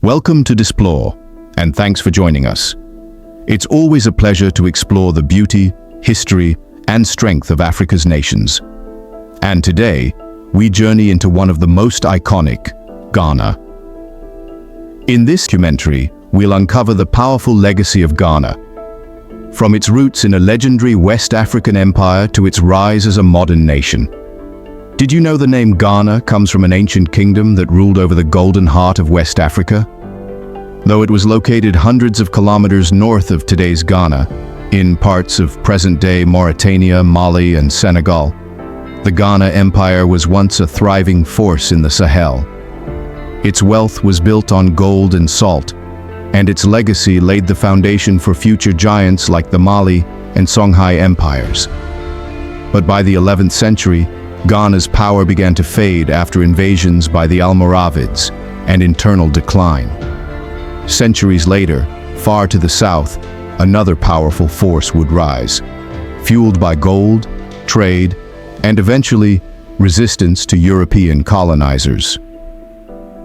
Welcome to Displore, and thanks for joining us. It's always a pleasure to explore the beauty, history, and strength of Africa's nations. And today, we journey into one of the most iconic, Ghana. In this documentary, we'll uncover the powerful legacy of Ghana, from its roots in a legendary West African empire to its rise as a modern nation. Did you know the name Ghana comes from an ancient kingdom that ruled over the golden heart of West Africa? Though it was located hundreds of kilometers north of today's Ghana, in parts of present-day Mauritania, Mali, and Senegal, the Ghana Empire was once a thriving force in the Sahel. Its wealth was built on gold and salt, and its legacy laid the foundation for future giants like the Mali and Songhai empires. But by the 11th century, Ghana's power began to fade after invasions by the Almoravids and internal decline. Centuries later, far to the south, another powerful force would rise, fueled by gold, trade, and eventually resistance to European colonizers.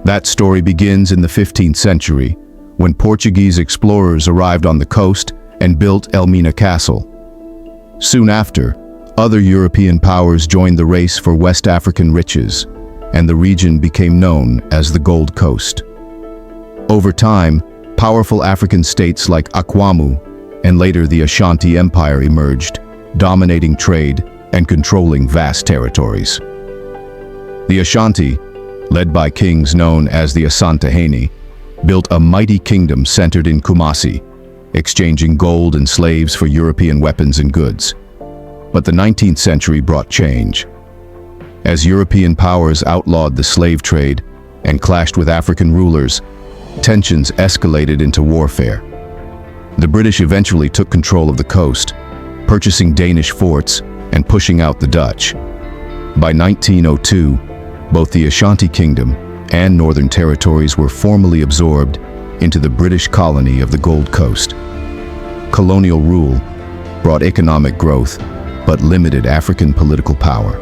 That story begins in the 15th century, when Portuguese explorers arrived on the coast and built Elmina Castle. Soon after, other European powers joined the race for West African riches, and the region became known as the Gold Coast. Over time, powerful African states like Akwamu and later the Ashanti Empire emerged, dominating trade and controlling vast territories. The Ashanti, led by kings known as the Asantehene, built a mighty kingdom centered in Kumasi, exchanging gold and slaves for European weapons and goods. But the 19th century brought change. As European powers outlawed the slave trade and clashed with African rulers, tensions escalated into warfare. The British eventually took control of the coast, purchasing Danish forts and pushing out the Dutch. By 1902, both the Ashanti Kingdom and Northern Territories were formally absorbed into the British colony of the Gold Coast. Colonial rule brought economic growth, but limited African political power.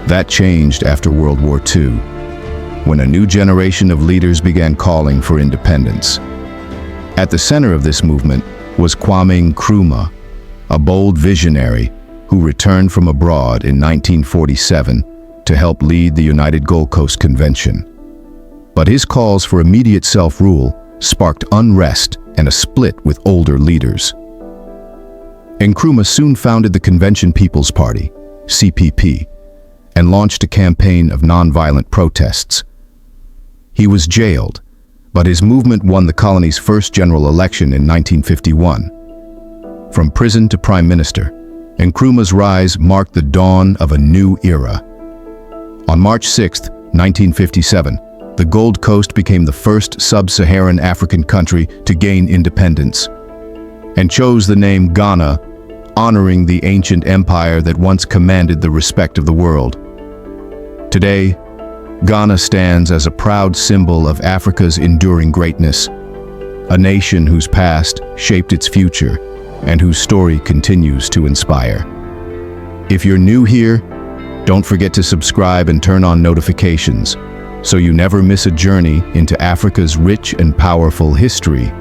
That changed after World War II, when a new generation of leaders began calling for independence. At the center of this movement was Kwame Nkrumah, a bold visionary who returned from abroad in 1947 to help lead the United Gold Coast Convention. But his calls for immediate self-rule sparked unrest and a split with older leaders. Nkrumah soon founded the Convention People's Party, CPP, and launched a campaign of nonviolent protests. He was jailed, but his movement won the colony's first general election in 1951. From prison to prime minister, Nkrumah's rise marked the dawn of a new era. On March 6, 1957, the Gold Coast became the first sub-Saharan African country to gain independence, and chose the name Ghana, honoring the ancient empire that once commanded the respect of the world. Today, Ghana stands as a proud symbol of Africa's enduring greatness, a nation whose past shaped its future and whose story continues to inspire. If you're new here, don't forget to subscribe and turn on notifications so you never miss a journey into Africa's rich and powerful history